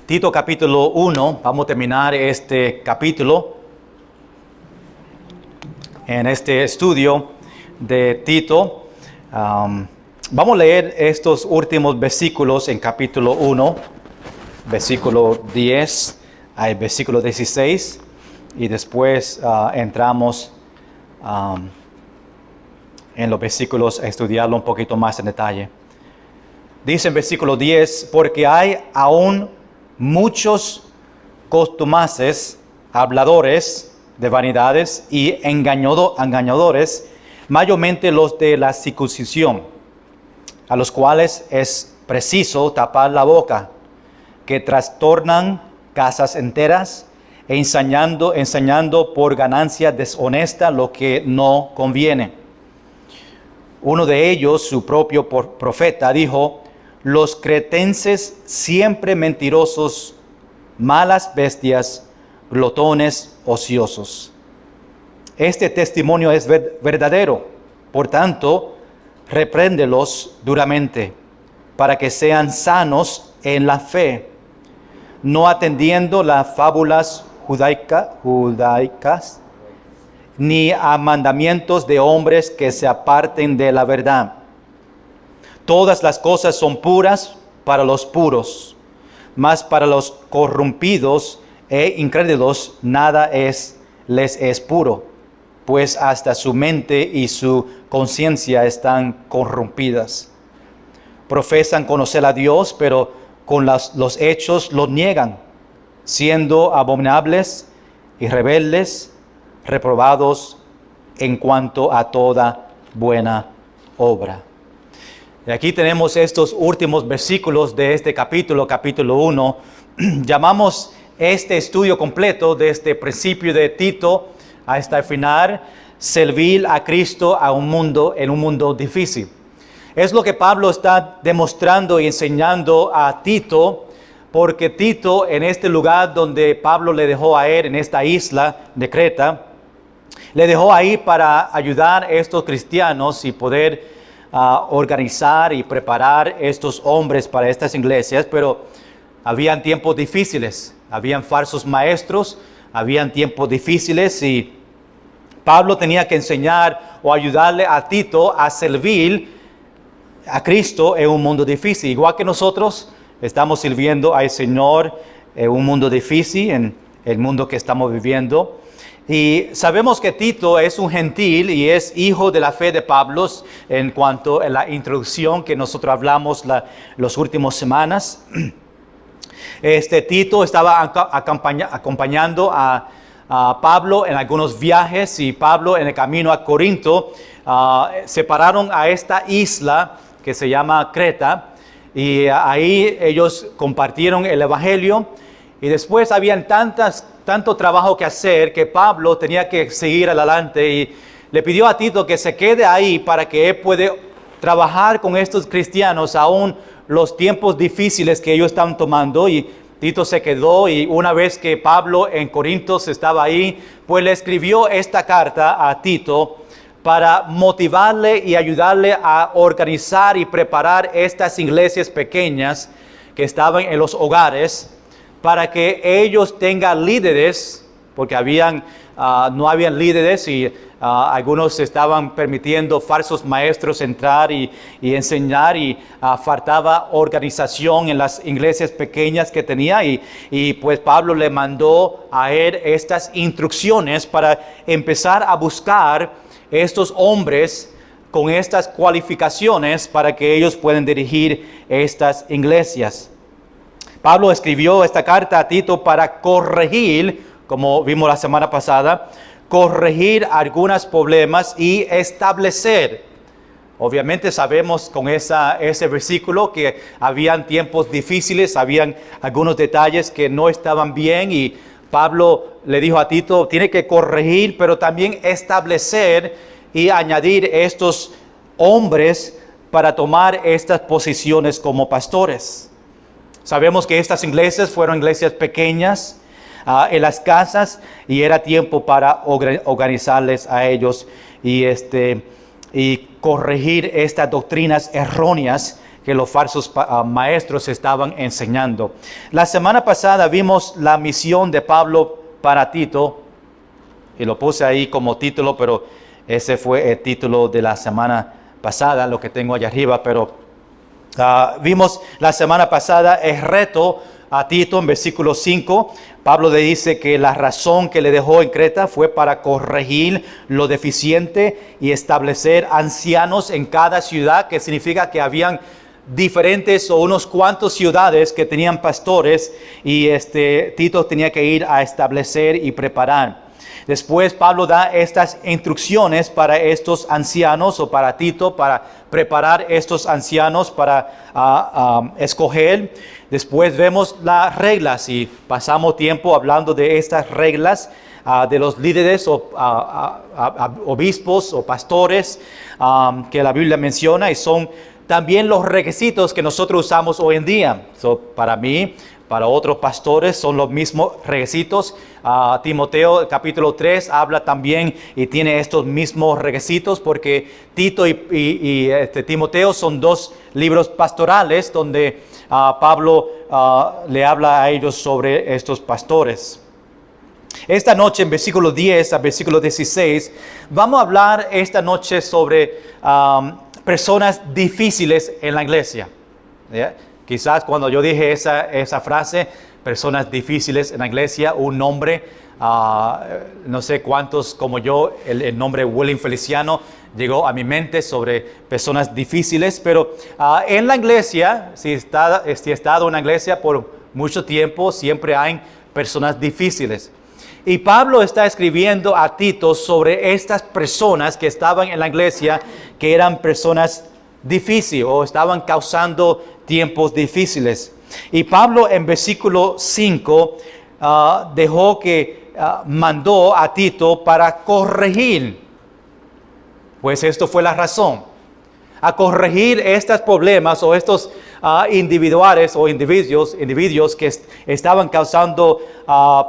Tito capítulo 1, vamos a terminar este capítulo en este estudio de Tito. Vamos a leer estos últimos versículos en capítulo 1, versículo 10 al versículo 16, y después entramos en los versículos a estudiarlo un poquito más en detalle. Dice en versículo 10, porque hay aún muchos contumaces, habladores de vanidades y engañadores, mayormente los de la circuncisión, a los cuales es preciso tapar la boca, que trastornan casas enteras, e enseñando por ganancia deshonesta lo que no conviene. Uno de ellos, su propio profeta, dijo: los cretenses siempre mentirosos, malas bestias, glotones, ociosos. Este testimonio es verdadero, por tanto, repréndelos duramente, para que sean sanos en la fe, no atendiendo las fábulas judaicas, ni a mandamientos de hombres que se aparten de la verdad. Todas las cosas son puras para los puros, mas para los corrompidos e incrédulos nada les es puro, pues hasta su mente y su conciencia están corrompidas. Profesan conocer a Dios, pero con los hechos lo niegan, siendo abominables y rebeldes, reprobados en cuanto a toda buena obra. Y aquí tenemos estos últimos versículos de este capítulo 1. Llamamos este estudio completo desde el principio de Tito hasta el final, servir a Cristo en un mundo difícil. Es lo que Pablo está demostrando y enseñando a Tito, porque Tito, en este lugar donde Pablo le dejó a él, en esta isla de Creta, le dejó ahí para ayudar a estos cristianos y poder organizar y preparar estos hombres para estas iglesias. Pero habían tiempos difíciles, habían falsos maestros, habían tiempos difíciles, y Pablo tenía que enseñar o ayudarle a Tito a servir a Cristo en un mundo difícil. Igual que nosotros estamos sirviendo al Señor en un mundo difícil, en el mundo que estamos viviendo. Y sabemos que Tito es un gentil y es hijo de la fe de Pablo, en cuanto a la introducción que nosotros hablamos las últimas semanas. Tito estaba acompañando a Pablo en algunos viajes, y Pablo, en el camino a Corinto, se pararon a esta isla que se llama Creta, y ahí ellos compartieron el evangelio. Y después habían tanto trabajo que hacer que Pablo tenía que seguir adelante, y le pidió a Tito que se quede ahí para que él pueda trabajar con estos cristianos aún los tiempos difíciles que ellos estaban tomando. Y Tito se quedó, y una vez que Pablo en Corinto estaba ahí, pues le escribió esta carta a Tito para motivarle y ayudarle a organizar y preparar estas iglesias pequeñas que estaban en los hogares, para que ellos tengan líderes, porque no habían líderes, y algunos estaban permitiendo falsos maestros entrar y enseñar, y faltaba organización en las iglesias pequeñas que tenía, y pues Pablo le mandó a él estas instrucciones para empezar a buscar estos hombres con estas cualificaciones para que ellos puedan dirigir estas iglesias. Pablo escribió esta carta a Tito para corregir, como vimos la semana pasada, corregir algunos problemas y establecer. Obviamente sabemos con ese versículo que habían tiempos difíciles, habían algunos detalles que no estaban bien, y Pablo le dijo a Tito: tiene que corregir, pero también establecer y añadir estos hombres para tomar estas posiciones como pastores. Sabemos que estas iglesias fueron iglesias pequeñas en las casas, y era tiempo para organizarles a ellos y corregir estas doctrinas erróneas que los falsos maestros estaban enseñando. La semana pasada vimos la misión de Pablo para Tito, y lo puse ahí como título, pero ese fue el título de la semana pasada, lo que tengo allá arriba, pero vimos la semana pasada el reto a Tito en versículo 5. Pablo le dice que la razón que le dejó en Creta fue para corregir lo deficiente y establecer ancianos en cada ciudad, que significa que habían diferentes o unos cuantos ciudades que tenían pastores y Tito tenía que ir a establecer y preparar. Después Pablo da estas instrucciones para estos ancianos o para Tito, para preparar estos ancianos para escoger. Después vemos las reglas y pasamos tiempo hablando de estas reglas de los líderes o obispos o pastores que la Biblia menciona, y son también los requisitos que nosotros usamos hoy en día. Para mí, para otros pastores son los mismos requisitos. Timoteo capítulo 3 habla también y tiene estos mismos requisitos, porque Tito y Timoteo son dos libros pastorales donde Pablo le habla a ellos sobre estos pastores. Esta noche, en versículo 10 a versículo 16, vamos a hablar esta noche sobre personas difíciles en la iglesia. ¿Yeah? Quizás cuando yo dije esa frase, personas difíciles en la iglesia, un nombre, no sé cuántos como yo, el nombre William Feliciano llegó a mi mente sobre personas difíciles, pero en la iglesia, si he estado en la iglesia por mucho tiempo, siempre hay personas difíciles. Y Pablo está escribiendo a Tito sobre estas personas que estaban en la iglesia, que eran personas difíciles o estaban causando tiempos difíciles. Y Pablo en versículo 5 mandó a Tito para corregir. Pues esto fue la razón. A corregir estos problemas o estos individuales o individuos que estaban causando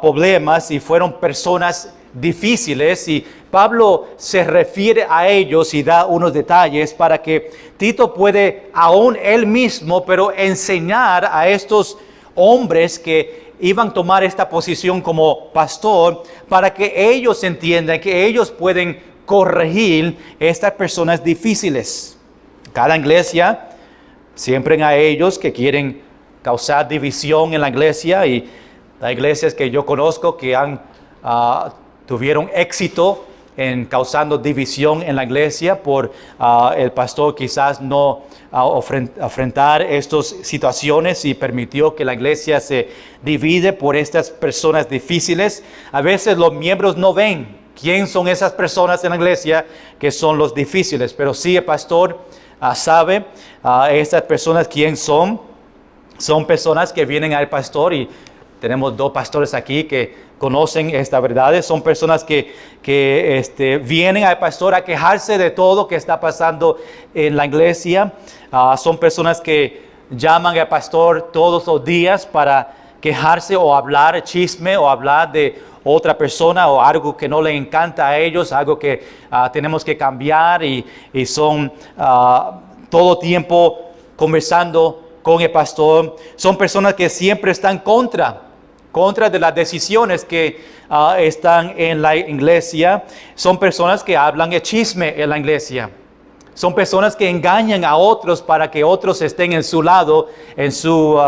problemas y fueron personas difíciles, y Pablo se refiere a ellos y da unos detalles para que Tito puede aún él mismo, pero enseñar a estos hombres que iban a tomar esta posición como pastor, para que ellos entiendan que ellos pueden corregir estas personas difíciles. Cada iglesia siempre hay ellos que quieren causar división en la iglesia, y hay iglesias que yo conozco que tuvieron éxito en causando división en la iglesia por el pastor quizás no enfrentar estas situaciones y permitió que la iglesia se divide por estas personas difíciles. A veces los miembros no ven quién son esas personas en la iglesia que son los difíciles, pero sí el pastor sabe estas personas quién son. Son personas que vienen al pastor, y tenemos dos pastores aquí que conocen estas verdades. Son personas que vienen al pastor a quejarse de todo que está pasando en la iglesia. Son personas que llaman al pastor todos los días para quejarse o hablar chisme o hablar de otra persona o algo que no le encanta a ellos, algo que tenemos que cambiar, y son todo tiempo conversando con el pastor. Son personas que siempre están contra de las decisiones que están en la iglesia. Son personas que hablan de chisme en la iglesia. Son personas que engañan a otros para que otros estén en su lado, en sus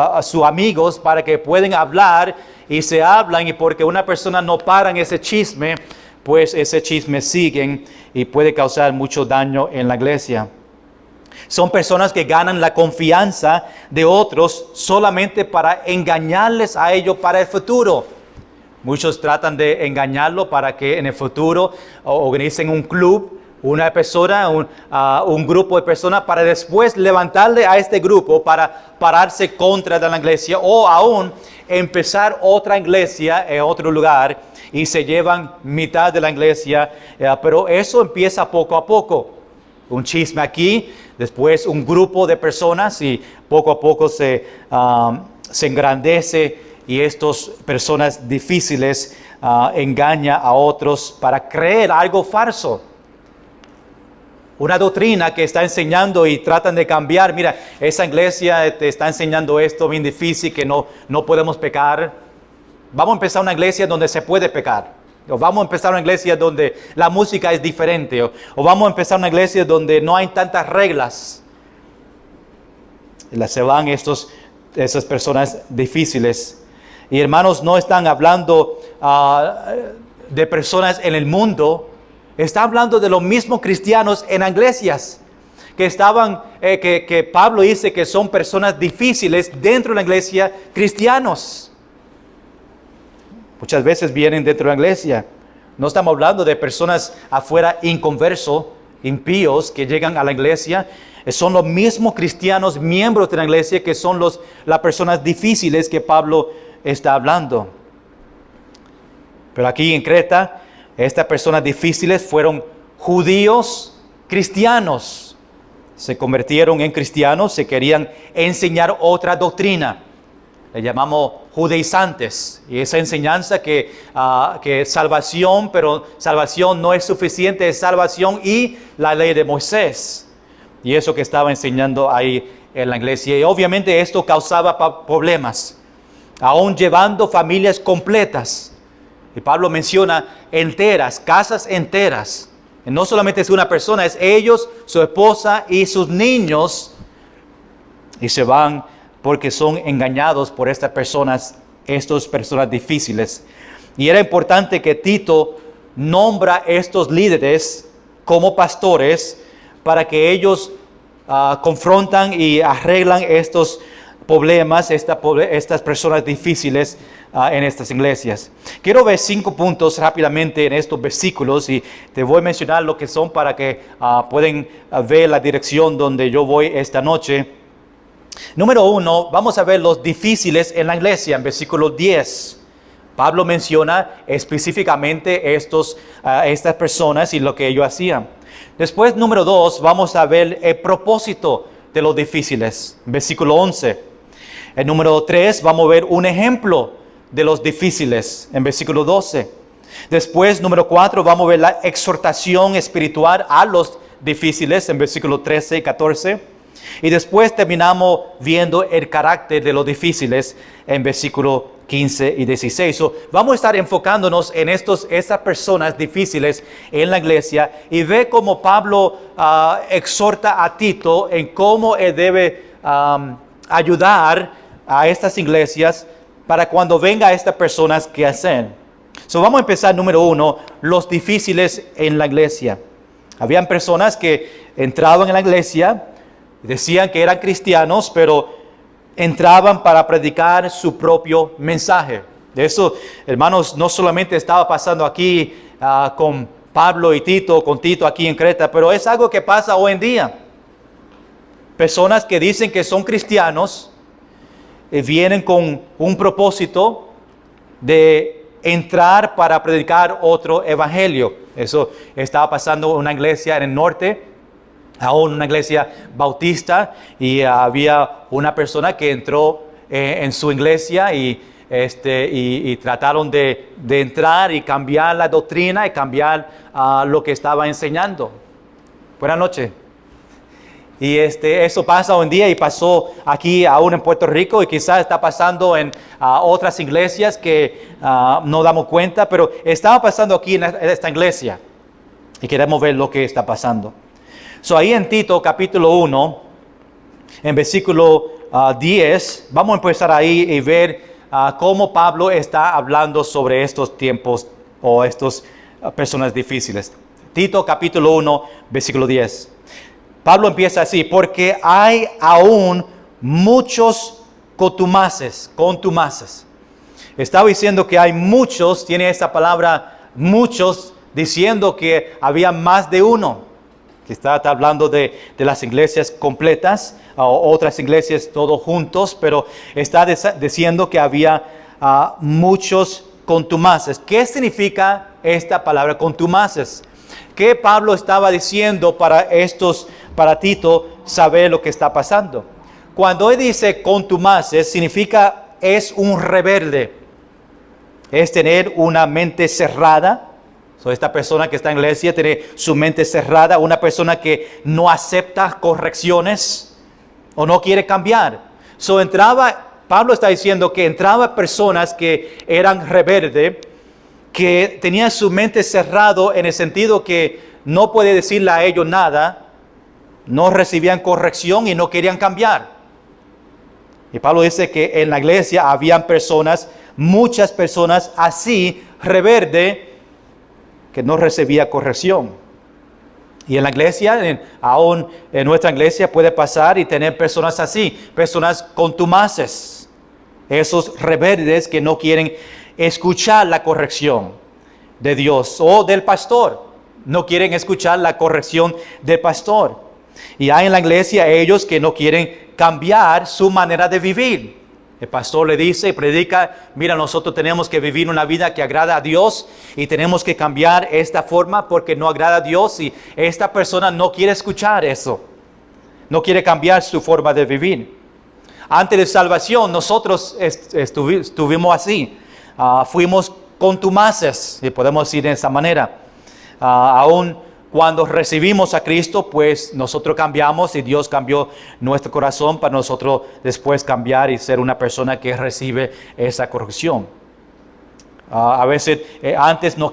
amigos, para que puedan hablar y se hablan, y porque una persona no para en ese chisme, pues ese chisme sigue y puede causar mucho daño en la iglesia. Son personas que ganan la confianza de otros solamente para engañarles a ellos para el futuro. Muchos tratan de engañarlo para que en el futuro organicen un club, una persona, un grupo de personas, para después levantarle a este grupo para pararse contra de la iglesia, o aún empezar otra iglesia en otro lugar y se llevan mitad de la iglesia. Pero eso empieza poco a poco. Un chisme aquí, después un grupo de personas, y poco a poco se engrandece, y estas personas difíciles engañan a otros para creer algo falso. una doctrina que está enseñando y tratan de cambiar. Mira, esa iglesia te está enseñando esto bien difícil, que no podemos pecar. Vamos a empezar una iglesia donde se puede pecar. O vamos a empezar una iglesia donde la música es diferente. O vamos a empezar una iglesia donde no hay tantas reglas. Se van esas personas difíciles. Y hermanos, no están hablando de personas en el mundo. Está hablando de los mismos cristianos en iglesias que estaban, que Pablo dice que son personas difíciles dentro de la iglesia, cristianos. Muchas veces vienen dentro de la iglesia. No estamos hablando de personas afuera inconversos, impíos, que llegan a la iglesia. Son los mismos cristianos, miembros de la iglesia, que son las personas difíciles que Pablo está hablando. Pero aquí en Creta, estas personas difíciles fueron judíos cristianos. Se convirtieron en cristianos, se querían enseñar otra doctrina. Le llamamos judaizantes. Y esa enseñanza que salvación, pero salvación no es suficiente, es salvación y la ley de Moisés. Y eso que estaba enseñando ahí en la iglesia. Y obviamente esto causaba problemas, aún llevando familias completas. Y Pablo menciona enteras, casas enteras. Y no solamente es una persona, es ellos, su esposa y sus niños. Y se van porque son engañados por estas personas difíciles. Y era importante que Tito nombra estos líderes como pastores para que ellos confrontan y arreglan estos problemas, estas personas difíciles en estas iglesias. Quiero ver 5 puntos rápidamente en estos versículos y te voy a mencionar lo que son para que puedan ver la dirección donde yo voy esta noche. Número 1, vamos a ver los difíciles en la iglesia, en versículo 10. Pablo menciona específicamente estas personas y lo que ellos hacían. Después, número 2, vamos a ver el propósito de los difíciles, versículo 11. El número 3, vamos a ver un ejemplo de los difíciles, en versículo 12. Después, número 4, vamos a ver la exhortación espiritual a los difíciles, en versículo 13 y 14. Y después terminamos viendo el carácter de los difíciles en versículo 15 y 16. So, vamos a estar enfocándonos en estas personas difíciles en la iglesia y ve cómo Pablo exhorta a Tito en cómo él debe ayudar a estas iglesias para cuando venga estas personas que hacen. So, vamos a empezar número 1, los difíciles en la iglesia. Habían personas que entraban en la iglesia, decían que eran cristianos, pero entraban para predicar su propio mensaje. De eso, hermanos, no solamente estaba pasando aquí con Pablo y Tito, con Tito aquí en Creta, pero es algo que pasa hoy en día. Personas que dicen que son cristianos vienen con un propósito de entrar para predicar otro evangelio. Eso estaba pasando en una iglesia en el norte, aún una iglesia bautista, y había una persona que entró en su iglesia y trataron de entrar y cambiar la doctrina y cambiar lo que estaba enseñando. Buenas noches. Y eso pasa hoy en día y pasó aquí aún en Puerto Rico y quizás está pasando en otras iglesias que no damos cuenta, pero estaba pasando aquí en esta iglesia y queremos ver lo que está pasando. So, ahí en Tito capítulo 1, en versículo 10, vamos a empezar ahí y ver cómo Pablo está hablando sobre estos tiempos o estas personas difíciles. Tito capítulo 1, versículo 10. Pablo empieza así: porque hay aún muchos contumaces. Estaba diciendo que hay muchos, tiene esta palabra muchos, diciendo que había más de uno. Que está hablando de las iglesias completas, o otras iglesias todos juntos, pero está diciendo que había muchos contumaces. ¿Qué significa esta palabra contumaces? ¿Qué Pablo estaba diciendo para Tito saber lo que está pasando? Cuando él dice contumaces, significa es un rebelde, es tener una mente cerrada. So, esta persona que está en la iglesia tiene su mente cerrada, una persona que no acepta correcciones o no quiere cambiar. So, Pablo está diciendo que entraba personas que eran rebeldes, que tenían su mente cerrado en el sentido que no puede decirle a ellos nada, no recibían corrección y no querían cambiar. Y Pablo dice que en la iglesia habían personas, muchas personas así, rebeldes, que no recibía corrección. Y en la iglesia, aún en nuestra iglesia puede pasar y tener personas así, personas contumaces, esos rebeldes que no quieren escuchar la corrección de Dios o del pastor, no quieren escuchar la corrección del pastor. Y hay en la iglesia ellos que no quieren cambiar su manera de vivir. El pastor le dice, predica, mira, nosotros tenemos que vivir una vida que agrada a Dios y tenemos que cambiar esta forma porque no agrada a Dios, y esta persona no quiere escuchar eso, no quiere cambiar su forma de vivir. Antes de salvación nosotros estuvimos así, fuimos contumaces, y podemos decir de esa manera. Aún cuando recibimos a Cristo, pues nosotros cambiamos y Dios cambió nuestro corazón para nosotros después cambiar y ser una persona que recibe esa corrección. A veces antes no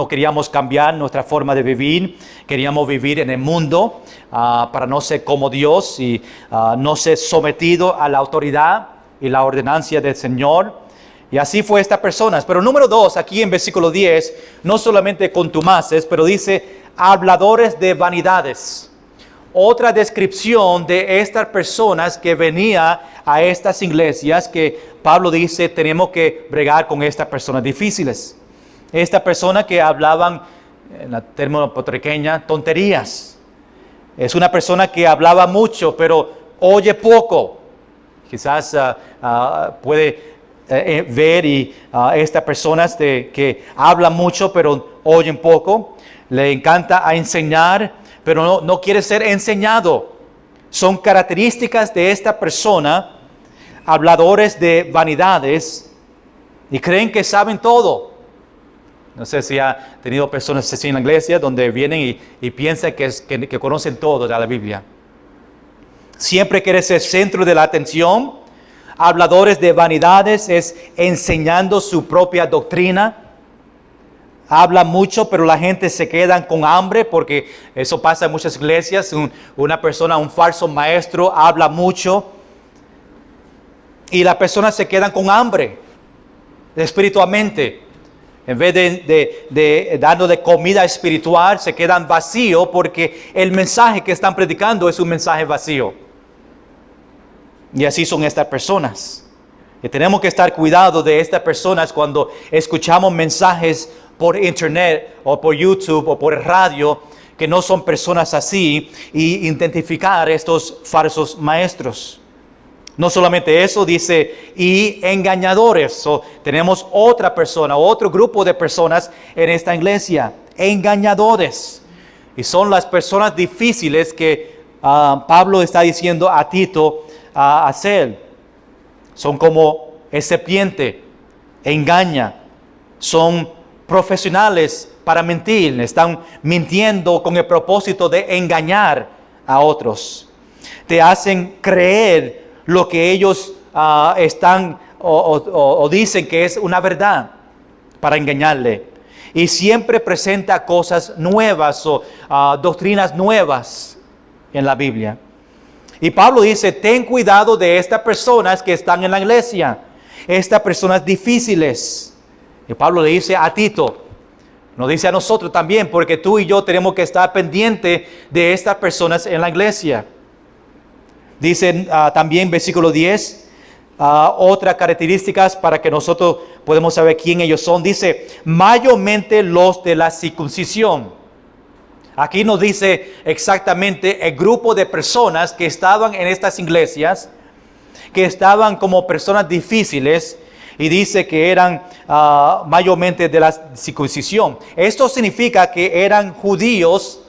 queríamos cambiar nuestra forma de vivir, queríamos vivir en el mundo para no ser como Dios y no ser sometido a la autoridad y la ordenancia del Señor. Y así fue estas personas. Pero número 2, aquí en versículo 10, no solamente contumaces, pero dice habladores de vanidades. Otra descripción de estas personas que venía a estas iglesias, que Pablo dice tenemos que bregar con estas personas difíciles. Esta persona que hablaban, en la término puertorriqueña, tonterías. Es una persona que hablaba mucho, pero oye poco. Quizás puede ver y estas personas que hablan mucho, pero oyen poco. Le encanta enseñar, pero no quiere ser enseñado. Son características de esta persona, habladores de vanidades, y creen que saben todo. No sé si ha tenido personas así en la iglesia donde vienen y piensan que conocen todo de la Biblia. Siempre quiere ser centro de la atención. Habladores de vanidades es enseñando su propia doctrina. Habla mucho, pero la gente se queda con hambre, porque eso pasa en muchas iglesias. Una persona, un falso maestro, habla mucho y las personas se quedan con hambre espiritualmente. En vez de dándole comida espiritual, se quedan vacíos porque el mensaje que están predicando es un mensaje vacío. Y así son estas personas. Y tenemos que estar cuidados de estas personas cuando escuchamos mensajes por internet o por YouTube o por radio, que no son personas así, y identificar estos falsos maestros. No solamente eso, dice, y engañadores. Tenemos otra persona, otro grupo de personas en esta iglesia, engañadores. Y son las personas difíciles que Pablo está diciendo a Tito a hacer. Son como el serpiente, engaña, son profesionales para mentir, están mintiendo con el propósito de engañar a otros. Te hacen creer lo que ellos están o dicen que es una verdad para engañarle. Y siempre presenta cosas nuevas o doctrinas nuevas en la Biblia. Y Pablo dice, ten cuidado de estas personas que están en la iglesia, estas personas difíciles. Y Pablo le dice a Tito, nos dice a nosotros también, porque tú y yo tenemos que estar pendientes de estas personas en la iglesia. Dice también versículo 10, otras características para que nosotros podamos saber quién ellos son. Dice, mayormente los de la circuncisión. Aquí nos dice exactamente el grupo de personas que estaban en estas iglesias, que estaban como personas difíciles, y dice que eran mayormente de la circuncisión. Esto significa que eran judíos,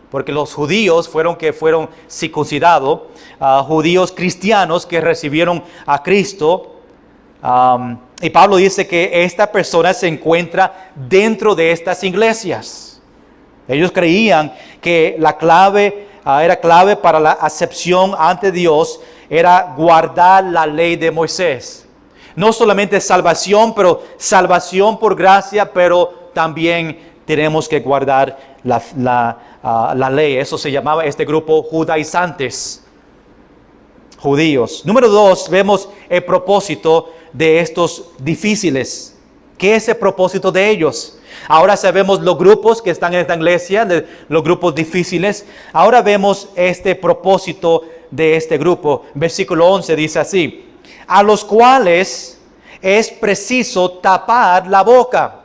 porque los judíos fueron circuncidados, judíos cristianos que recibieron a Cristo. Y Pablo dice que esta persona se encuentra dentro de estas iglesias. Ellos creían que la clave era clave para la acepción ante Dios, era guardar la ley de Moisés. No solamente salvación, pero salvación por gracia, pero también tenemos que guardar la ley. Eso se llamaba este grupo judaizantes, judíos. Número 2, vemos el propósito de estos difíciles. ¿Qué es el propósito de ellos? Ahora sabemos los grupos que están en esta iglesia, los grupos difíciles. Ahora vemos este propósito de este grupo. Versículo 11 dice así: a los cuales es preciso tapar la boca.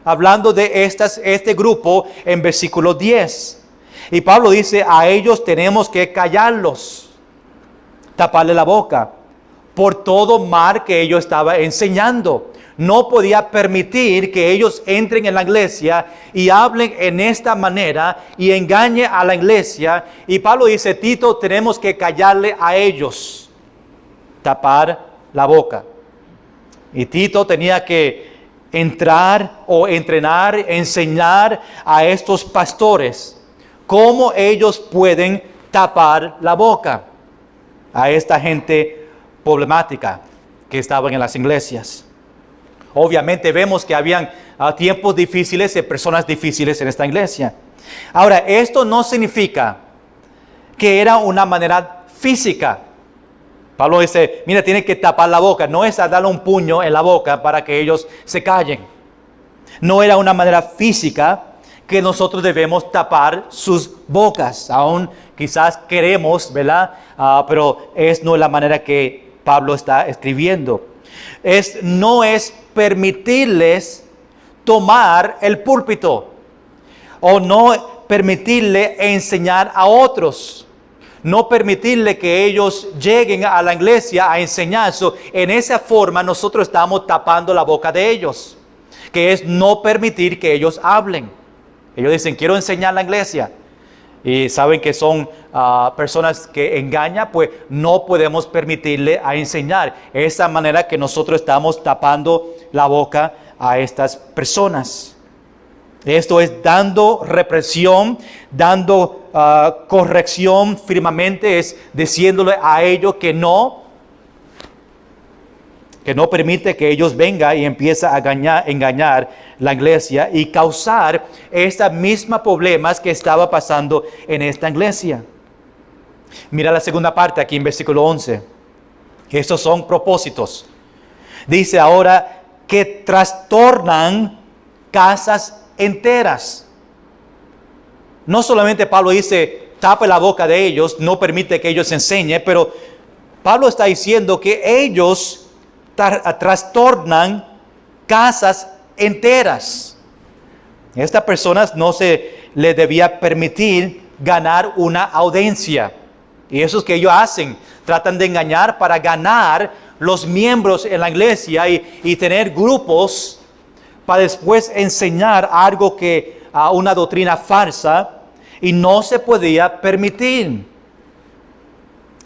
Hablando de este grupo en versículo 10. Y Pablo dice, a ellos tenemos que callarlos, taparle la boca, por todo mal que ellos estaban enseñando. No podía permitir que ellos entren en la iglesia y hablen en esta manera y engañen a la iglesia. Y Pablo dice, Tito, tenemos que callarle a ellos, tapar la boca. Y Tito tenía que entrar o entrenar, enseñar a estos pastores cómo ellos pueden tapar la boca a esta gente problemática que estaban en las iglesias. Obviamente vemos que habían tiempos difíciles y personas difíciles en esta iglesia. Ahora, esto no significa que era una manera física. Pablo dice, mira, tiene que tapar la boca. No es a darle un puño en la boca para que ellos se callen. No era una manera física que nosotros debemos tapar sus bocas. Aún quizás queremos, ¿verdad? Pero no es la manera que Pablo está escribiendo. No es permitirles tomar el púlpito o no permitirle enseñar a otros. No permitirle que ellos lleguen a la iglesia a enseñar. En esa forma nosotros estamos tapando la boca de ellos, que es no permitir que ellos hablen. Ellos dicen, quiero enseñar la iglesia. Y saben que son personas que engañan, pues no podemos permitirle a enseñar. Esa manera que nosotros estamos tapando la boca a estas personas. Esto es dando represión, dando corrección firmemente, es diciéndole a ellos que no permite que ellos vengan y empiecen a engañar la iglesia y causar estos mismos problemas que estaba pasando en esta iglesia. Mira la segunda parte aquí en versículo 11. Estos son propósitos. Dice ahora que trastornan casas enteras. No solamente Pablo dice, tape la boca de ellos, no permite que ellos enseñen, pero Pablo está diciendo que ellos trastornan casas enteras. Estas personas no se les debía permitir ganar una audiencia. Y eso es que ellos hacen. Tratan de engañar para ganar los miembros en la iglesia y tener grupos para después enseñar algo que una doctrina falsa, y no se podía permitir.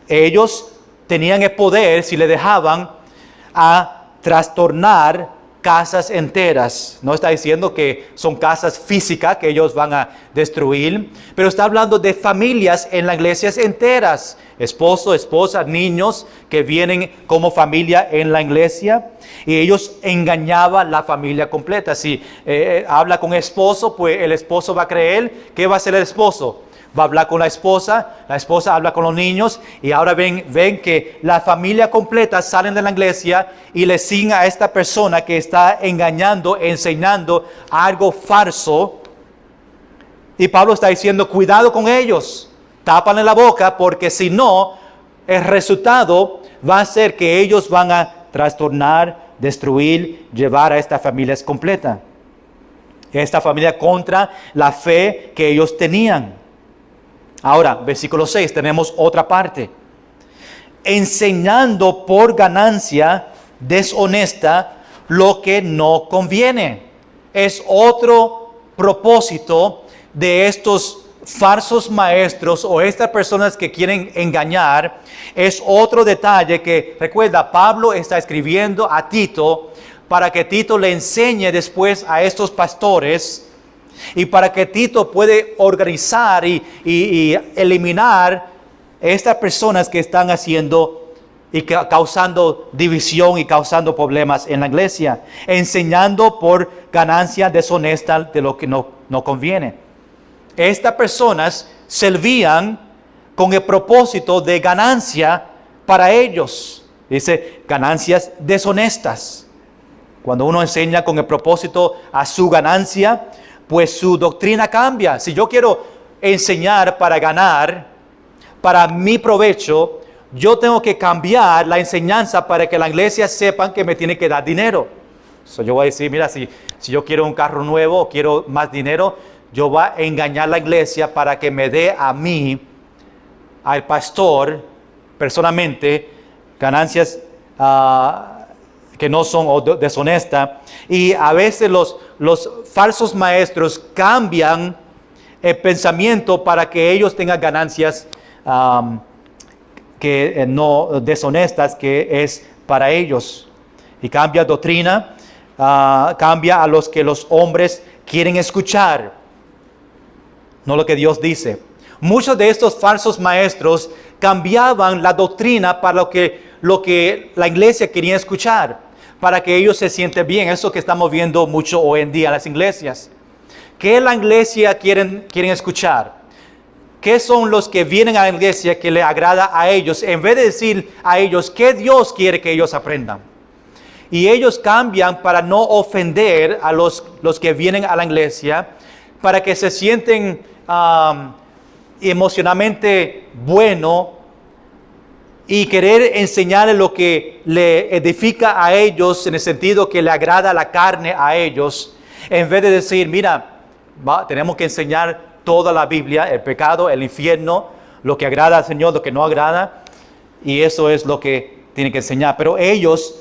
Ellos tenían el poder, si le dejaban, a trastornar casas enteras. No está diciendo que son casas físicas que ellos van a destruir, pero está hablando de familias en las iglesias enteras. Esposo, esposa, niños que vienen como familia en la iglesia, y ellos engañaban la familia completa. Si habla con el esposo, pues el esposo va a creer. ¿Qué va a hacer el esposo? Va a hablar con la esposa habla con los niños, y ahora ven que la familia completa salen de la iglesia y le siguen a esta persona que está engañando, enseñando algo falso. Y Pablo está diciendo, cuidado con ellos, tápanle la boca, porque si no, el resultado va a ser que ellos van a trastornar, destruir, llevar a estas familias completas. Esta familia contra la fe que ellos tenían. Ahora, versículo 6, tenemos otra parte. Enseñando por ganancia deshonesta lo que no conviene. Es otro propósito de estos falsos maestros o estas personas que quieren engañar es otro detalle que, recuerda, Pablo está escribiendo a Tito para que Tito le enseñe después a estos pastores y para que Tito puede organizar y eliminar estas personas que están haciendo y causando división y causando problemas en la iglesia, enseñando por ganancia deshonesta de lo que no conviene. Estas personas servían con el propósito de ganancia para ellos. Dice, ganancias deshonestas. Cuando uno enseña con el propósito a su ganancia, pues su doctrina cambia. Si yo quiero enseñar para ganar, para mi provecho, yo tengo que cambiar la enseñanza para que la iglesia sepan que me tiene que dar dinero. Yo voy a decir, mira, si yo quiero un carro nuevo o quiero más dinero, yo voy a engañar a la iglesia para que me dé a mí, al pastor, personalmente, ganancias que no son deshonestas. Y a veces los falsos maestros cambian el pensamiento para que ellos tengan ganancias que no deshonestas, que es para ellos. Y cambia doctrina, cambia a los que los hombres quieren escuchar, no lo que Dios dice. Muchos de estos falsos maestros cambiaban la doctrina para lo que la iglesia quería escuchar, para que ellos se sienten bien. Eso que estamos viendo mucho hoy en día en las iglesias. ¿Qué la iglesia quieren escuchar? ¿Qué son los que vienen a la iglesia que le agrada a ellos? En vez de decir a ellos qué Dios quiere que ellos aprendan. Y ellos cambian para no ofender a los que vienen a la iglesia, para que se sienten emocionalmente bueno y querer enseñarles lo que le edifica a ellos en el sentido que le agrada la carne a ellos, en vez de decir, mira, tenemos que enseñar toda la Biblia, el pecado, el infierno, lo que agrada al Señor, lo que no agrada, y eso es lo que tienen que enseñar. Pero ellos,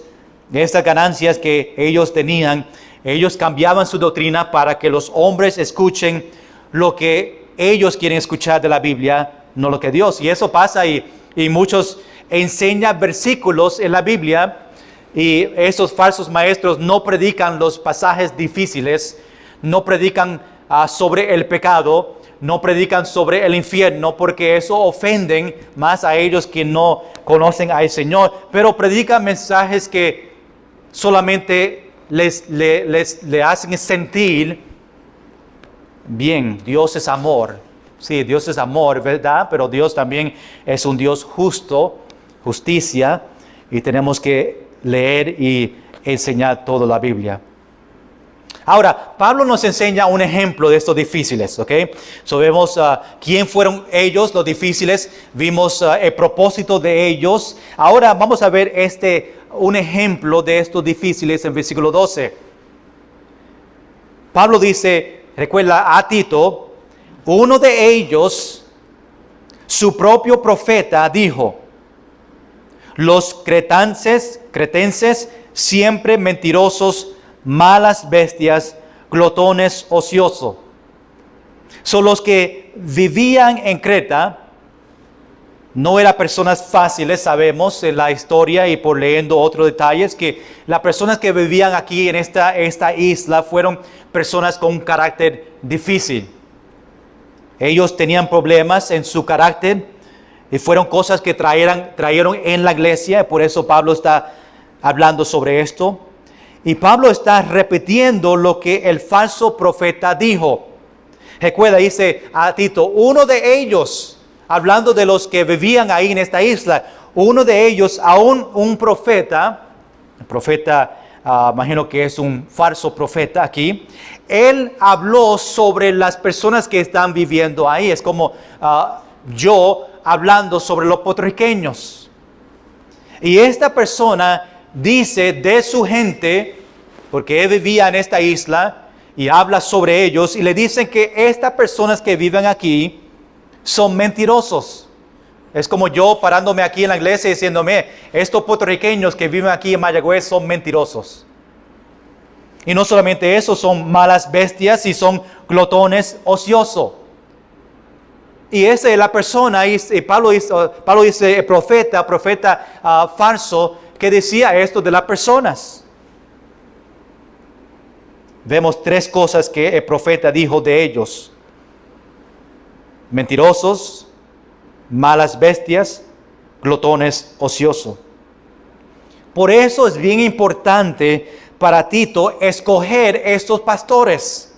de estas ganancias que ellos tenían, ellos cambiaban su doctrina para que los hombres escuchen lo que ellos quieren escuchar de la Biblia, no lo que Dios. Y eso pasa y muchos enseñan versículos en la Biblia y esos falsos maestros no predican los pasajes difíciles, no predican sobre el pecado, no predican sobre el infierno, porque eso ofenden más a ellos que no conocen al Señor, pero predican mensajes que solamente le hacen sentir bien. Dios es amor. Sí, Dios es amor, ¿verdad? Pero Dios también es un Dios justo, justicia, y tenemos que leer y enseñar toda la Biblia. Ahora, Pablo nos enseña un ejemplo de estos difíciles, ¿ok? So, vemos quién fueron ellos, los difíciles, vimos el propósito de ellos. Ahora vamos a ver un ejemplo de estos difíciles en versículo 12. Pablo dice, recuerda a Tito, uno de ellos, su propio profeta, dijo, los cretenses siempre mentirosos, malas bestias, glotones ociosos. Son los que vivían en Creta. No eran personas fáciles, sabemos en la historia y por leyendo otros detalles, que las personas que vivían aquí en esta isla fueron personas con un carácter difícil. Ellos tenían problemas en su carácter y fueron cosas que trajeron en la iglesia, por eso Pablo está hablando sobre esto. Y Pablo está repitiendo lo que el falso profeta dijo. Recuerda, dice a Tito, uno de ellos, hablando de los que vivían ahí en esta isla, uno de ellos, aún un profeta, imagino que es un falso profeta aquí, él habló sobre las personas que están viviendo ahí. Es como yo hablando sobre los puertorriqueños. Y esta persona dice de su gente, porque él vivía en esta isla y habla sobre ellos, y le dicen que estas personas que viven aquí son mentirosos. Es como yo parándome aquí en la iglesia y diciéndome, estos puertorriqueños que viven aquí en Mayagüez son mentirosos. Y no solamente eso, son malas bestias y son glotones ociosos. Y esa es la persona, y Pablo dice el profeta falso, que decía esto de las personas. Vemos 3 cosas que el profeta dijo de ellos: mentirosos, malas bestias, glotones, ociosos. Por eso es bien importante para Tito escoger estos pastores.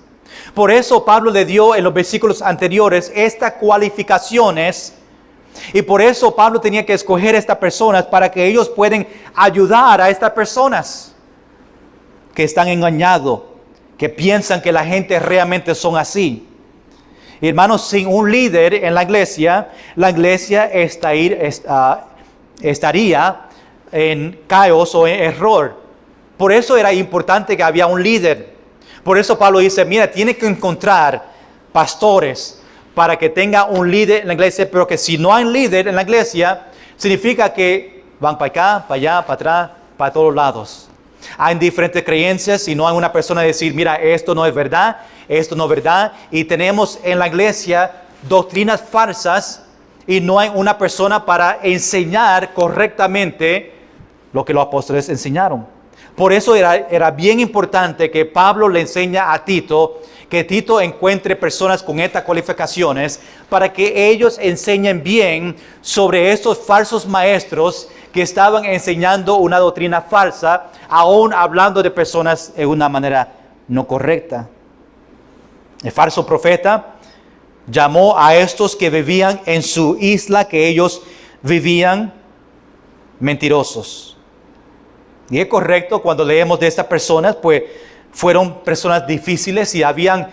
Por eso Pablo le dio en los versículos anteriores estas cualificaciones, y por eso Pablo tenía que escoger a estas personas para que ellos puedan ayudar a estas personas que están engañados, que piensan que la gente realmente son así. Hermanos, sin un líder en la iglesia estaría en caos o en error. Por eso era importante que había un líder. Por eso Pablo dice, mira, tiene que encontrar pastores para que tenga un líder en la iglesia, pero que si no hay líder en la iglesia, significa que van para acá, para allá, para atrás, para todos lados. Hay diferentes creencias y no hay una persona decir, mira, esto no es verdad, esto no es verdad. Y tenemos en la iglesia doctrinas falsas y no hay una persona para enseñar correctamente lo que los apóstoles enseñaron. Por eso era bien importante que Pablo le enseña a Tito, que Tito encuentre personas con estas cualificaciones para que ellos enseñen bien sobre estos falsos maestros que estaban enseñando una doctrina falsa, aún hablando de personas de una manera no correcta. El falso profeta llamó a estos que vivían en su isla, que ellos vivían, mentirosos. Y es correcto cuando leemos de estas personas, pues fueron personas difíciles y habían,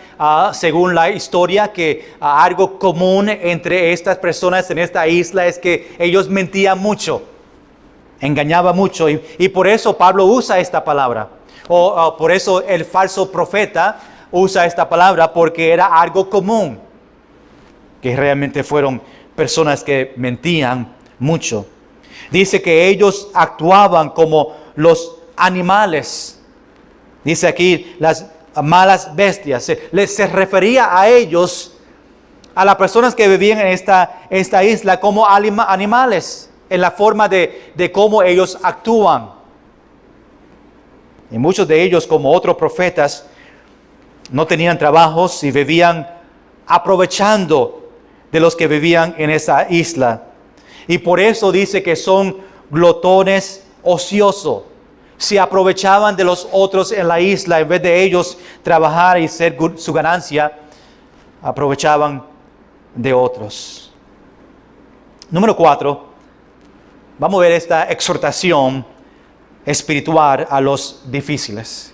según la historia, que algo común entre estas personas en esta isla es que ellos mentían mucho, engañaban mucho. Y por eso Pablo usa esta palabra. Por eso el falso profeta usa esta palabra, porque era algo común, que realmente fueron personas que mentían mucho. Dice que ellos actuaban como los animales. Dice aquí las malas bestias. Se refería a ellos, a las personas que vivían en esta isla, como animales, en la forma de cómo ellos actúan. Y muchos de ellos, como otros profetas, no tenían trabajos y vivían aprovechando de los que vivían en esa isla. Y por eso dice que son glotones ociosos. Se aprovechaban de los otros en la isla, en vez de ellos trabajar y ser su ganancia, aprovechaban de otros. Número 4, vamos a ver esta exhortación espiritual a los difíciles.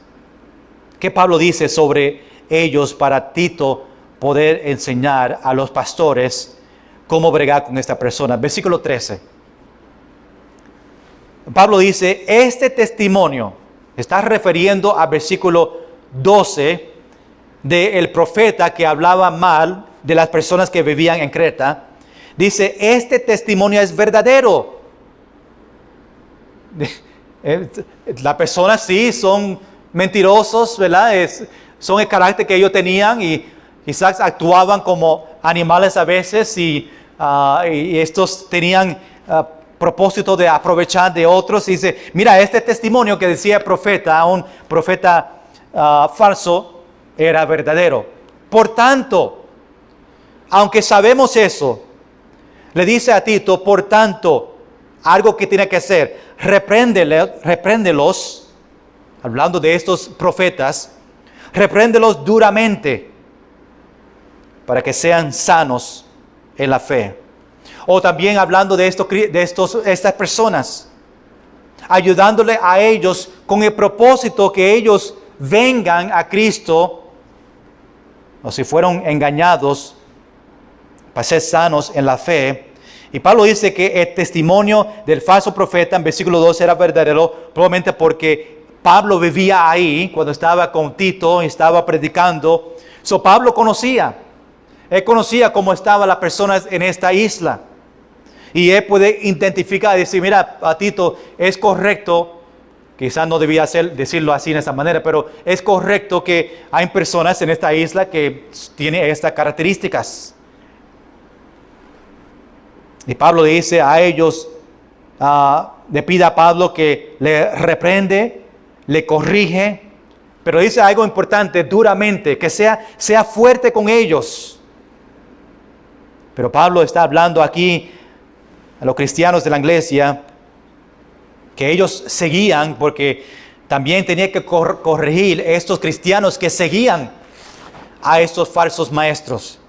¿Qué Pablo dice sobre ellos para Tito poder enseñar a los pastores cómo bregar con esta persona? Versículo 13. Pablo dice, este testimonio, está refiriendo al versículo 12 del profeta que hablaba mal de las personas que vivían en Creta. Dice, este testimonio es verdadero. Las personas sí son mentirosos, ¿verdad? Son el carácter que ellos tenían y quizás actuaban como animales a veces y estos tenían propósito de aprovechar de otros. Y dice, mira, este testimonio que decía el profeta, un profeta falso, era verdadero. Por tanto, aunque sabemos eso, le dice a Tito, por tanto, algo que tiene que hacer, repréndelos, hablando de estos profetas, repréndelos duramente para que sean sanos en la fe. O también hablando de estas personas, ayudándole a ellos con el propósito que ellos vengan a Cristo, o si fueron engañados, para ser sanos en la fe. Y Pablo dice que el testimonio del falso profeta en versículo 2 era verdadero, probablemente porque Pablo vivía ahí cuando estaba con Tito y estaba predicando. Pablo conocía. Él conocía cómo estaban las personas en esta isla. Y él puede identificar y decir, mira, a Tito, es correcto, quizás no debía decirlo así de esa manera, pero es correcto que hay personas en esta isla que tienen estas características. Y Pablo le dice a ellos, le pide a Pablo que le reprende, le corrige, pero dice algo importante, duramente, que sea fuerte con ellos. Pero Pablo está hablando aquí a los cristianos de la iglesia, que ellos seguían, porque también tenía que corregir a estos cristianos que seguían a estos falsos maestros.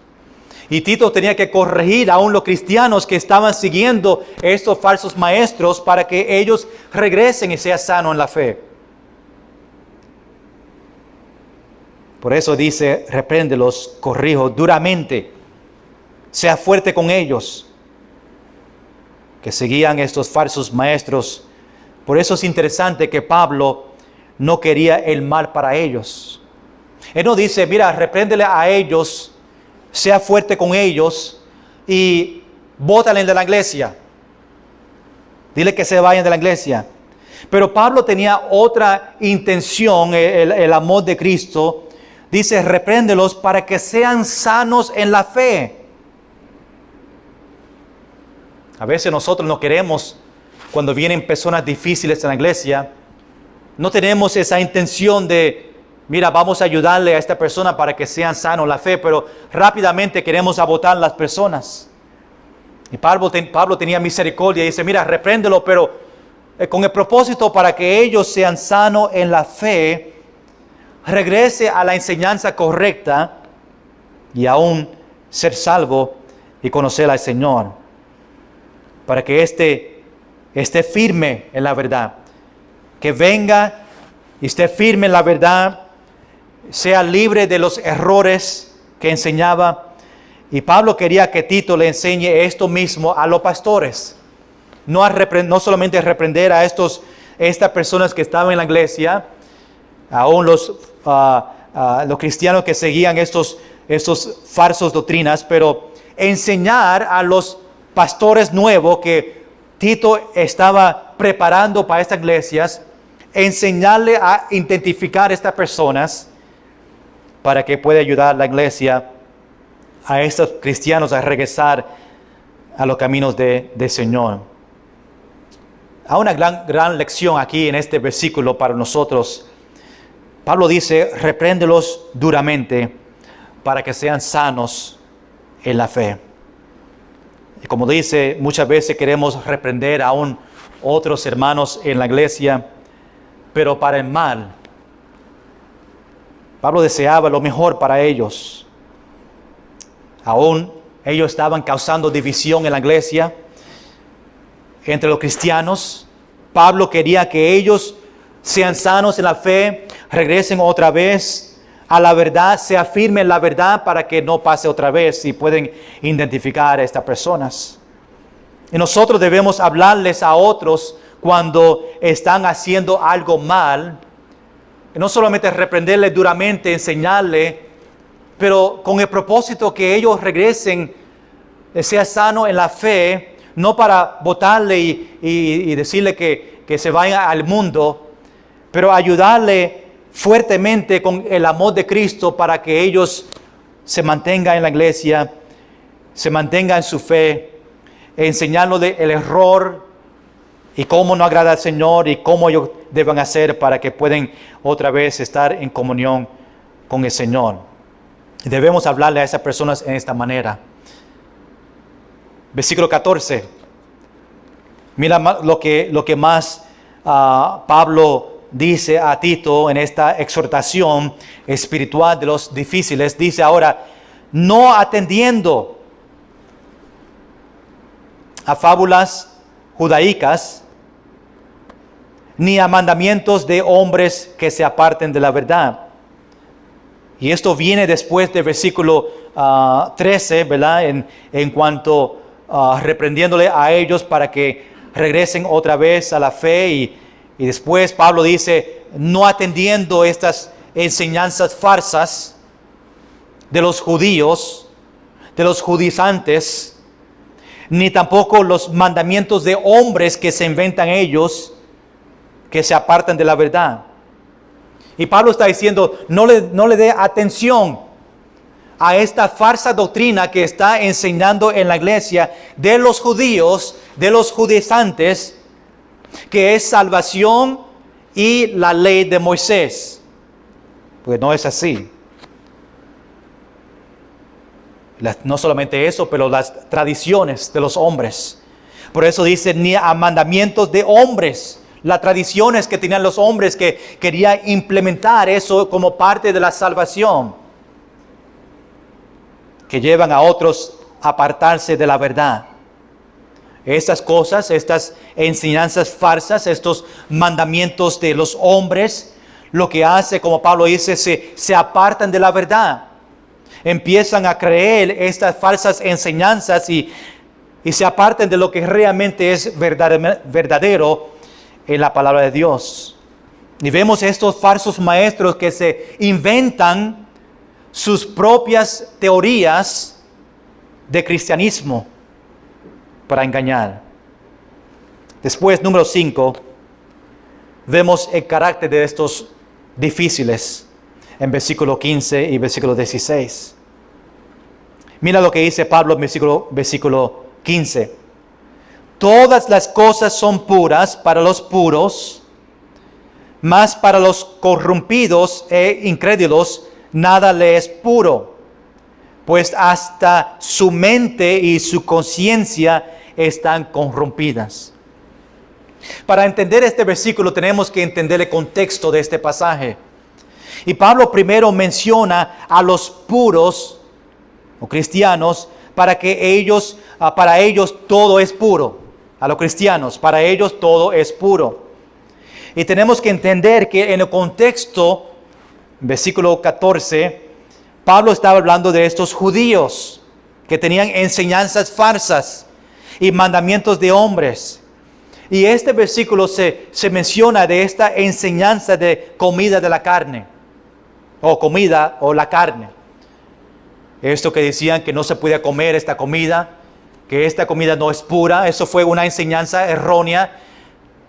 Y Tito tenía que corregir aún los cristianos que estaban siguiendo estos falsos maestros para que ellos regresen y sean sanos en la fe. Por eso dice, repréndelos, corrijo duramente, sea fuerte con ellos, que seguían estos falsos maestros. Por eso es interesante que Pablo no quería el mal para ellos. Él no dice, mira, repréndele a ellos, sea fuerte con ellos y bótale de la iglesia. Dile que se vayan de la iglesia. Pero Pablo tenía otra intención, el amor de Cristo. Dice, repréndelos para que sean sanos en la fe. A veces nosotros no queremos, cuando vienen personas difíciles en la iglesia, no tenemos esa intención de, mira, vamos a ayudarle a esta persona para que sean sanos en la fe, pero rápidamente queremos abotar a las personas. Y Pablo tenía misericordia y dice, mira, repréndelo, pero con el propósito para que ellos sean sanos en la fe, regrese a la enseñanza correcta y aún ser salvo y conocer al Señor, para que esté firme en la verdad, que venga y esté firme en la verdad, sea libre de los errores que enseñaba. Y Pablo quería que Tito le enseñe esto mismo a los pastores, no solamente reprender a estas personas que estaban en la iglesia, aún los cristianos que seguían estos falsos doctrinas, pero enseñar a los pastores nuevos que Tito estaba preparando para estas iglesias, enseñarle a identificar a estas personas para que pueda ayudar a la iglesia, a estos cristianos a regresar a los caminos del Señor. Hay una gran lección aquí en este versículo para nosotros. Pablo dice, repréndelos duramente para que sean sanos en la fe. Y como dice, muchas veces queremos reprender a otros hermanos en la iglesia, pero para el mal. Pablo deseaba lo mejor para ellos. Aún ellos estaban causando división en la iglesia entre los cristianos. Pablo quería que ellos sean sanos en la fe, regresen otra vez a la verdad, se afirmen la verdad para que no pase otra vez y pueden identificar a estas personas. Y nosotros debemos hablarles a otros cuando están haciendo algo mal, y no solamente reprenderles duramente, enseñarles, pero con el propósito que ellos regresen, sea sano en la fe, no para botarle y decirle que se vaya al mundo, pero ayudarle fuertemente con el amor de Cristo para que ellos se mantengan en la iglesia, se mantengan en su fe, enseñarles el error y cómo no agrada al Señor y cómo ellos deben hacer para que puedan otra vez estar en comunión con el Señor. Debemos hablarle a esas personas en esta manera. Versículo 14. Mira lo que más Pablo dice a Tito en esta exhortación espiritual de los difíciles. Dice ahora, no atendiendo a fábulas judaicas, ni a mandamientos de hombres que se aparten de la verdad. Y esto viene después del versículo 13, ¿verdad? En cuanto reprendiéndole a ellos para que regresen otra vez a la fe. Y después Pablo dice, no atendiendo estas enseñanzas falsas de los judíos, de los judaizantes, ni tampoco los mandamientos de hombres que se inventan ellos, que se apartan de la verdad. Y Pablo está diciendo, no le dé atención a esta falsa doctrina que está enseñando en la iglesia de los judíos, de los judaizantes, que es salvación y la ley de Moisés. Pues no es así. No solamente eso, pero las tradiciones de los hombres. Por eso dice, ni a mandamientos de hombres. Las tradiciones que tenían los hombres que querían implementar eso como parte de la salvación, que llevan a otros a apartarse de la verdad. Estas cosas, estas enseñanzas falsas, estos mandamientos de los hombres, lo que hace, como Pablo dice, se apartan de la verdad. Empiezan a creer estas falsas enseñanzas y se apartan de lo que realmente es verdadero en la palabra de Dios. Y vemos estos falsos maestros que se inventan sus propias teorías de cristianismo para engañar. Después, número 5, vemos el carácter de estos difíciles en versículo 15 y versículo 16. Mira lo que dice Pablo en versículo 15. Todas las cosas son puras para los puros, mas para los corrompidos e incrédulos nada le es puro, pues hasta su mente y su conciencia están corrompidas. Para entender este versículo tenemos que entender el contexto de este pasaje. Y Pablo primero menciona a los puros o cristianos para ellos todo es puro. A los cristianos, para ellos todo es puro. Y tenemos que entender que en el contexto, versículo 14, Pablo estaba hablando de estos judíos que tenían enseñanzas falsas y mandamientos de hombres. Y este versículo se menciona de esta enseñanza de comida de la carne, o comida o la carne. Esto que decían que no se podía comer esta comida, que esta comida no es pura, eso fue una enseñanza errónea,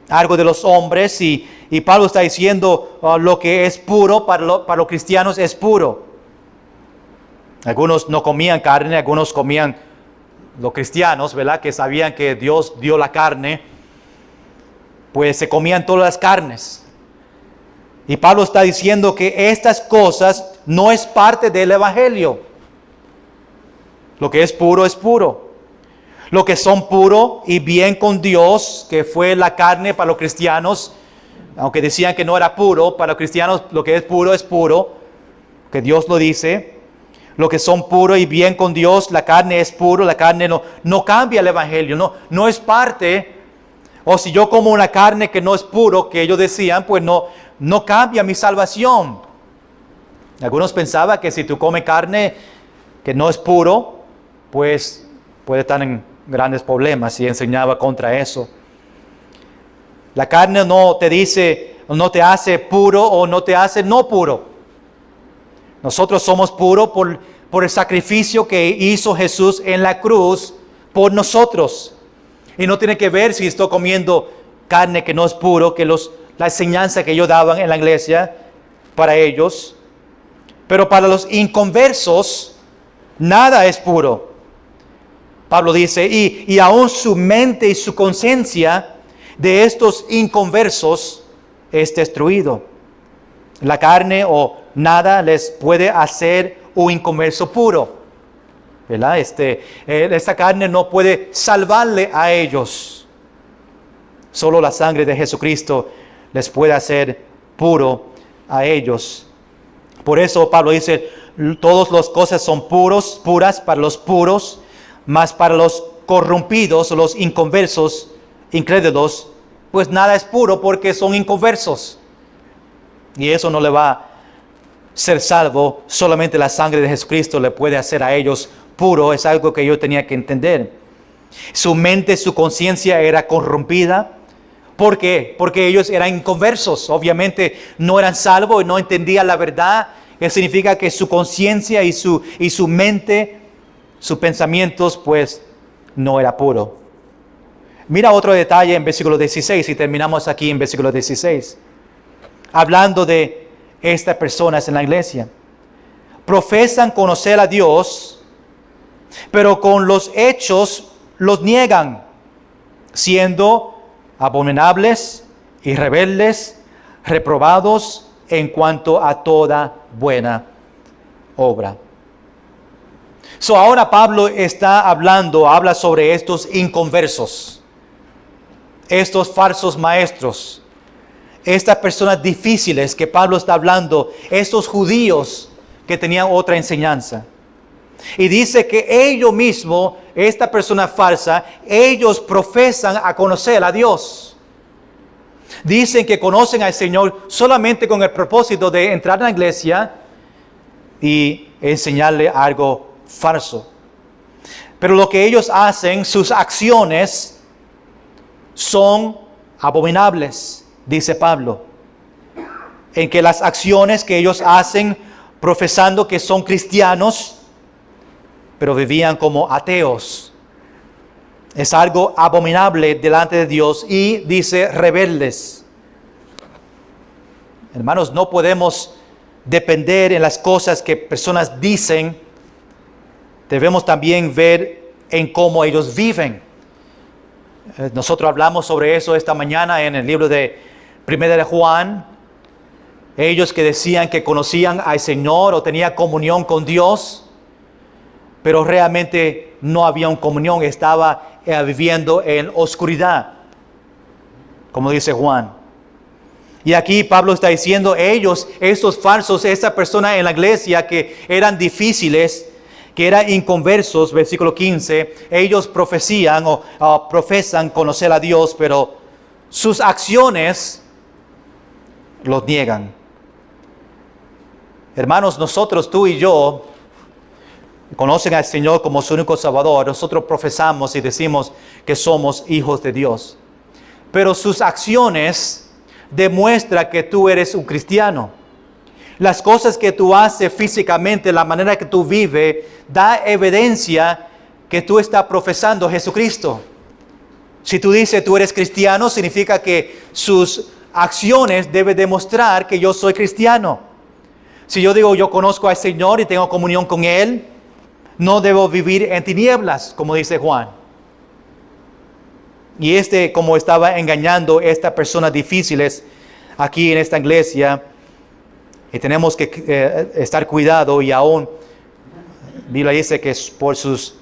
algo de los hombres, y Pablo está diciendo lo que es puro para los cristianos es puro. Algunos no comían carne, algunos comían, los cristianos, ¿verdad? Que sabían que Dios dio la carne, pues se comían todas las carnes. Y Pablo está diciendo que estas cosas no es parte del evangelio. Lo que es puro es puro. Lo que son puro y bien con Dios, que fue la carne para los cristianos, aunque decían que no era puro, para los cristianos lo que es puro, que Dios lo dice. Lo que son puro y bien con Dios, la carne es puro, la carne no cambia el evangelio, no es parte. O si yo como una carne que no es puro, que ellos decían, pues no cambia mi salvación. Algunos pensaban que si tú comes carne que no es puro, pues puede estar en grandes problemas, y enseñaba contra eso. La carne no te dice, no te hace puro o no te hace no puro. Nosotros somos puros por el sacrificio que hizo Jesús en la cruz por nosotros. Y no tiene que ver si estoy comiendo carne que no es puro, que la enseñanza que ellos daban en la iglesia para ellos. Pero para los inconversos, nada es puro. Pablo dice, y aún su mente y su conciencia de estos inconversos es destruido. La carne o nada les puede hacer un inconverso puro, ¿verdad? Esta carne no puede salvarle a ellos. Solo la sangre de Jesucristo les puede hacer puro a ellos. Por eso Pablo dice, todas las cosas son puras para los puros, mas para los corrompidos, los inconversos, incrédulos, pues nada es puro porque son inconversos. Y eso no le va a ser salvo, solamente la sangre de Jesucristo le puede hacer a ellos puro. Es algo que yo tenía que entender. Su mente, su conciencia era corrompida. ¿Por qué? Porque ellos eran inconversos. Obviamente no eran salvos y no entendían la verdad. Eso significa que su conciencia y su mente, sus pensamientos, pues no era puro. Mira otro detalle en versículo 16 y terminamos aquí en versículo 16. Hablando de estas personas en la iglesia. profesan conocer a Dios, pero con los hechos los niegan, siendo abominables y rebeldes, reprobados en cuanto a toda buena obra. Ahora Pablo habla sobre estos inconversos, estos falsos maestros, estas personas difíciles que Pablo está hablando, estos judíos que tenían otra enseñanza. Y dice que ellos mismos, esta persona falsa, ellos profesan a conocer a Dios. Dicen que conocen al Señor solamente con el propósito de entrar en la iglesia y enseñarle algo falso. Pero lo que ellos hacen, sus acciones, son abominables, dice Pablo. En que las acciones que ellos hacen profesando que son cristianos, pero vivían como ateos. Es algo abominable delante de Dios y dice rebeldes. Hermanos, no podemos depender en las cosas que personas dicen. Debemos también ver en cómo ellos viven. Nosotros hablamos sobre eso esta mañana en el libro de 1 de Juan. Ellos que decían que conocían al Señor o tenían comunión con Dios, pero realmente no había una comunión, estaba viviendo en oscuridad, como dice Juan. Y aquí Pablo está diciendo, ellos, estos falsos, esta persona en la iglesia que eran difíciles, que eran inconversos, versículo 15, ellos profesan conocer a Dios, pero sus acciones los niegan. Hermanos, nosotros, tú y yo, conocen al Señor como su único Salvador. Nosotros profesamos y decimos que somos hijos de Dios. Pero sus acciones demuestran que tú eres un cristiano. Las cosas que tú haces físicamente, la manera que tú vives, da evidencia que tú estás profesando a Jesucristo. Si tú dices tú eres cristiano, significa que sus acciones deben demostrar que yo soy cristiano. Si yo digo yo conozco al Señor y tengo comunión con Él, no debo vivir en tinieblas, como dice Juan. Y como estaba engañando a estas personas difíciles aquí en esta iglesia, y tenemos que estar cuidado, y aún la Biblia dice que por sus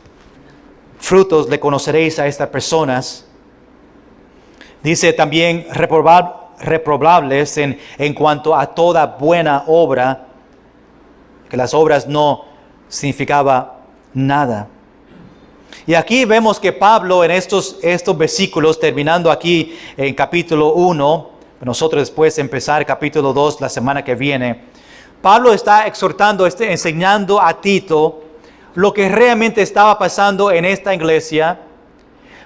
frutos le conoceréis a estas personas. Dice también reprobables en cuanto a toda buena obra, que las obras no significaba nada. Y aquí vemos que Pablo en estos versículos, terminando aquí en capítulo 1, nosotros después empezar capítulo 2 la semana que viene, Pablo está exhortando, enseñando a Tito lo que realmente estaba pasando en esta iglesia,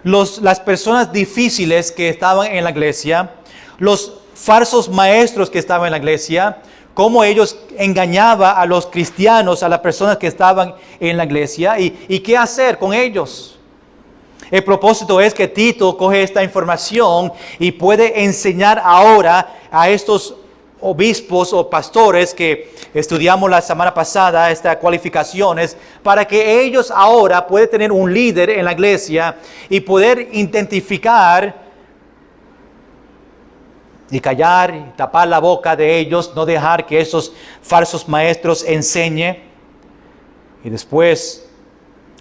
las personas difíciles que estaban en la iglesia, los falsos maestros que estaban en la iglesia, cómo ellos engañaban a los cristianos, a las personas que estaban en la iglesia, y qué hacer con ellos. El propósito es que Tito coge esta información y puede enseñar ahora a estos obispos o pastores que estudiamos la semana pasada, estas cualificaciones, para que ellos ahora puedan tener un líder en la iglesia y poder identificar y callar y tapar la boca de ellos, no dejar que esos falsos maestros enseñen, y después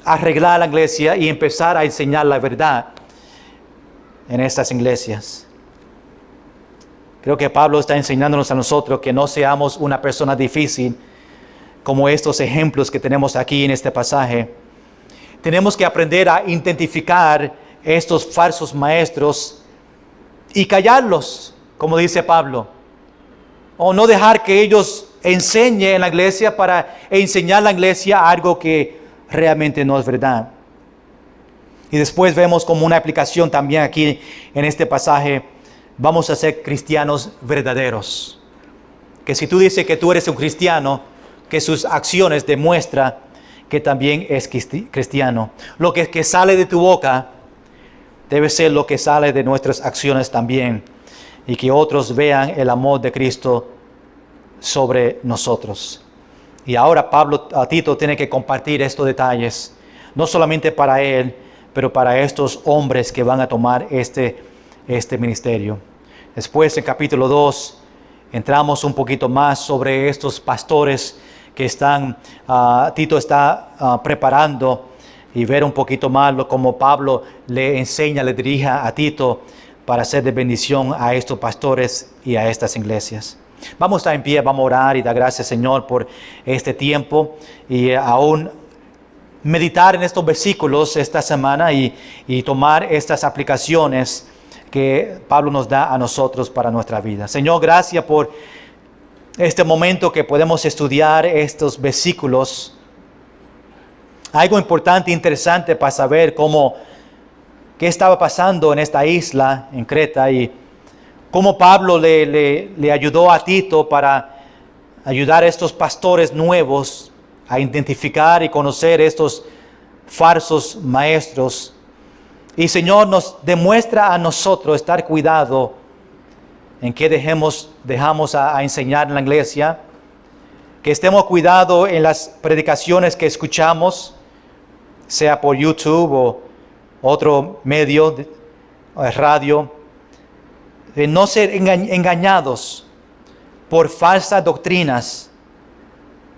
arreglar la iglesia y empezar a enseñar la verdad en estas iglesias. Creo que Pablo está enseñándonos a nosotros que no seamos una persona difícil como estos ejemplos que tenemos aquí en este pasaje. Tenemos que aprender a identificar estos falsos maestros y callarlos, como dice Pablo, o no dejar que ellos enseñen en la iglesia para enseñar a la iglesia algo que realmente no es verdad. Y después vemos como una aplicación también aquí en este pasaje, vamos a ser cristianos verdaderos. Que si tú dices que tú eres un cristiano, que sus acciones demuestran que también es cristiano. Lo que sale de tu boca debe ser lo que sale de nuestras acciones también, y que otros vean el amor de Cristo sobre nosotros. Y ahora Tito tiene que compartir estos detalles, no solamente para él, pero para estos hombres que van a tomar este ministerio. Después, en capítulo 2, entramos un poquito más sobre estos pastores que Tito está preparando, y ver un poquito más cómo Pablo le enseña, le dirija a Tito para ser de bendición a estos pastores y a estas iglesias. Vamos a estar en pie, vamos a orar y dar gracias, Señor, por este tiempo y aún meditar en estos versículos esta semana y tomar estas aplicaciones que Pablo nos da a nosotros para nuestra vida. Señor, gracias por este momento que podemos estudiar estos versículos. Algo importante e interesante para saber qué estaba pasando en esta isla, en Creta, y cómo Pablo le ayudó a Tito para ayudar a estos pastores nuevos a identificar y conocer estos falsos maestros. Y Señor, nos demuestra a nosotros estar cuidado en qué dejamos a enseñar en la iglesia, que estemos cuidados en las predicaciones que escuchamos, sea por YouTube o otro medio, radio, de no ser engañados por falsas doctrinas.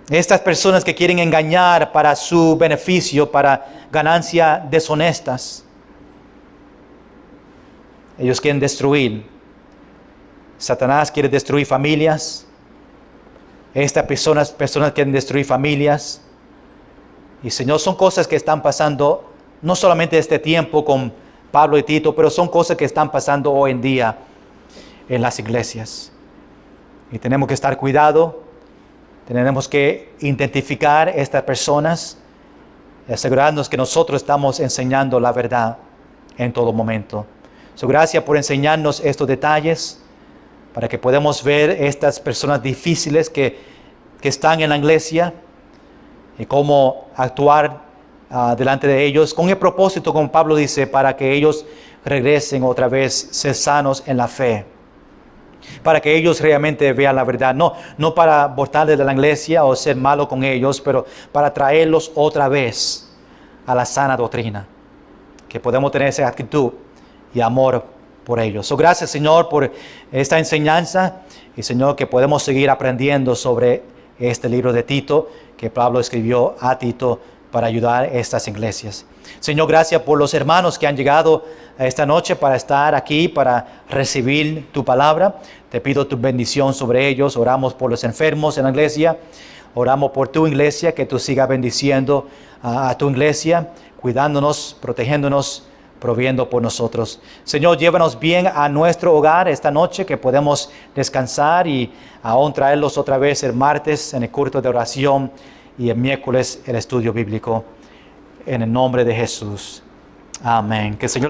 Estas personas que quieren engañar para su beneficio, para ganancias deshonestas. Ellos quieren destruir. Satanás quiere destruir familias. Estas personas quieren destruir familias. Y Señor, son cosas que están pasando no solamente este tiempo con Pablo y Tito, pero son cosas que están pasando hoy en día en las iglesias. Y tenemos que estar cuidados, tenemos que identificar a estas personas y asegurarnos que nosotros estamos enseñando la verdad en todo momento. Gracias por enseñarnos estos detalles para que podamos ver estas personas difíciles que están en la iglesia y cómo actuar delante de ellos con el propósito, como Pablo dice, para que ellos regresen otra vez, ser sanos en la fe, para que ellos realmente vean la verdad, no para botarles de la iglesia o ser malo con ellos, pero para traerlos otra vez a la sana doctrina, que podemos tener esa actitud y amor por ellos. Gracias, Señor, por esta enseñanza y, Señor, que podemos seguir aprendiendo sobre este libro de Tito que Pablo escribió a Tito para ayudar a estas iglesias. Señor, gracias por los hermanos que han llegado esta noche para estar aquí, para recibir tu palabra. Te pido tu bendición sobre ellos. Oramos por los enfermos en la iglesia. Oramos por tu iglesia, que tú sigas bendiciendo a tu iglesia, cuidándonos, protegiéndonos, proviendo por nosotros. Señor, llévanos bien a nuestro hogar esta noche, que podemos descansar y aún traerlos otra vez el martes en el culto de oración y el miércoles el estudio bíblico. En el nombre de Jesús. Amén. Que el Señor